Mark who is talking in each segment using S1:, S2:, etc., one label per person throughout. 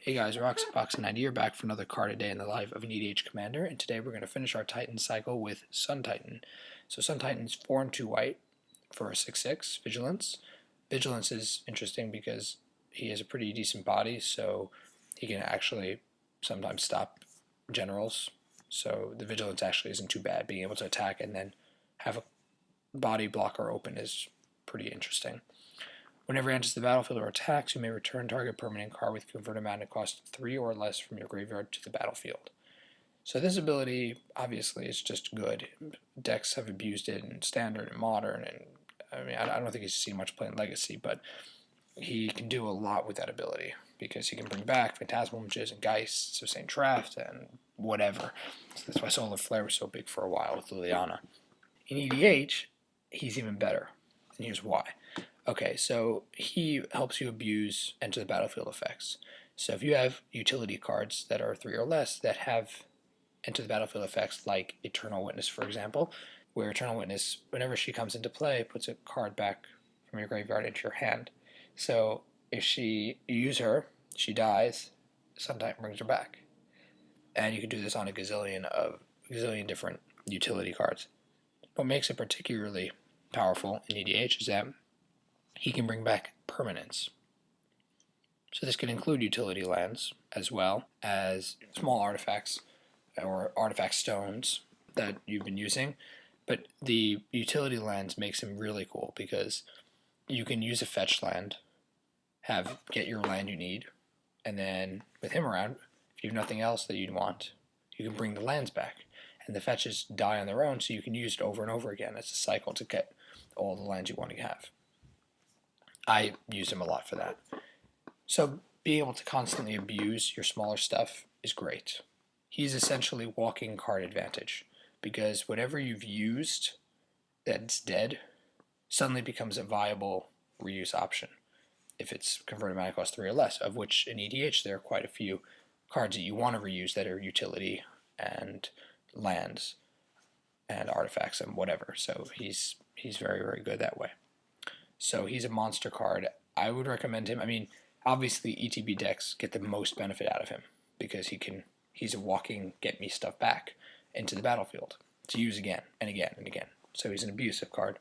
S1: Hey guys, Box90 are back for another card a day in the life of an EDH commander, and today we're going to finish our Titan cycle with Sun Titan. So Sun Titan's 4 and 2 white for a 6/6 Vigilance. Vigilance is interesting because he has a pretty decent body, so he can actually sometimes stop generals. So the Vigilance actually isn't too bad. Being able to attack and then have a body blocker open is pretty interesting. Whenever he enters the battlefield or attacks, you may return target permanent card with converted mana cost 3 or less from your graveyard to the battlefield. So this ability, obviously, is just good. Decks have abused it in Standard and Modern, and I don't think he's seen much play in Legacy, but he can do a lot with that ability because he can bring back Phantasmal Images and Geists, so Saint Draft, and whatever. So that's why Solar Flare was so big for a while with Liliana. In EDH, he's even better, and here's why. Okay, so he helps you abuse enter the battlefield effects. So if you have utility cards that are 3 or less that have enter the battlefield effects, like Eternal Witness, for example, where Eternal Witness, whenever she comes into play, puts a card back from your graveyard into your hand. So if you use her, she dies, Sun Titan brings her back. And you can do this on a gazillion different utility cards. What makes it particularly powerful in EDH is that he can bring back permanents. So this can include utility lands as well as small artifacts or artifact stones that you've been using. But the utility lands makes him really cool because you can use a fetch land, get your land you need, and then with him around, if you have nothing else that you'd want, you can bring the lands back. And the fetches die on their own, so you can use it over and over again as a cycle to get all the lands you want to have. I use him a lot for that. So being able to constantly abuse your smaller stuff is great. He's essentially walking card advantage because whatever you've used that's dead suddenly becomes a viable reuse option if it's converted mana cost 3 or less, of which in EDH there are quite a few cards that you want to reuse that are utility and lands and artifacts and whatever. So he's very, very good that way. So he's a monster card. I would recommend him. I mean, obviously ETB decks get the most benefit out of him because he's a walking get me stuff back into the battlefield to use again and again and again. So he's an abusive card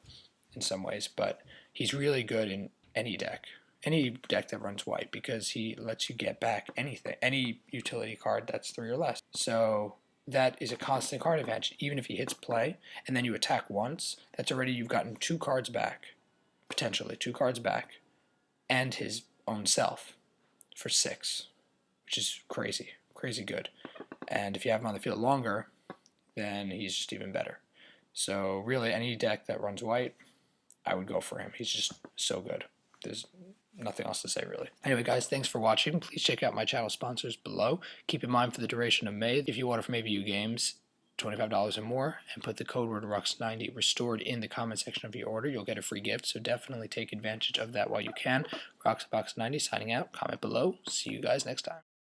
S1: in some ways, but he's really good in any deck that runs white because he lets you get back anything, any utility card that's 3 or less. So that is a constant card advantage. Even if he hits play and then you attack once, that's already, you've gotten 2 cards back. Potentially 2 cards back, and his own self for 6, which is crazy good. And if you have him on the field longer, then he's just even better. So really, any deck that runs white, I would go for him. He's just so good. There's nothing else to say, really. Anyway, guys, thanks for watching. Please check out my channel sponsors below. Keep in mind for the duration of May, if you order from ABU Games, $25 or more, and put the code word RUX90 restored in the comment section of your order, you'll get a free gift, so definitely take advantage of that while you can. RUXBox90 signing out. Comment below. See you guys next time.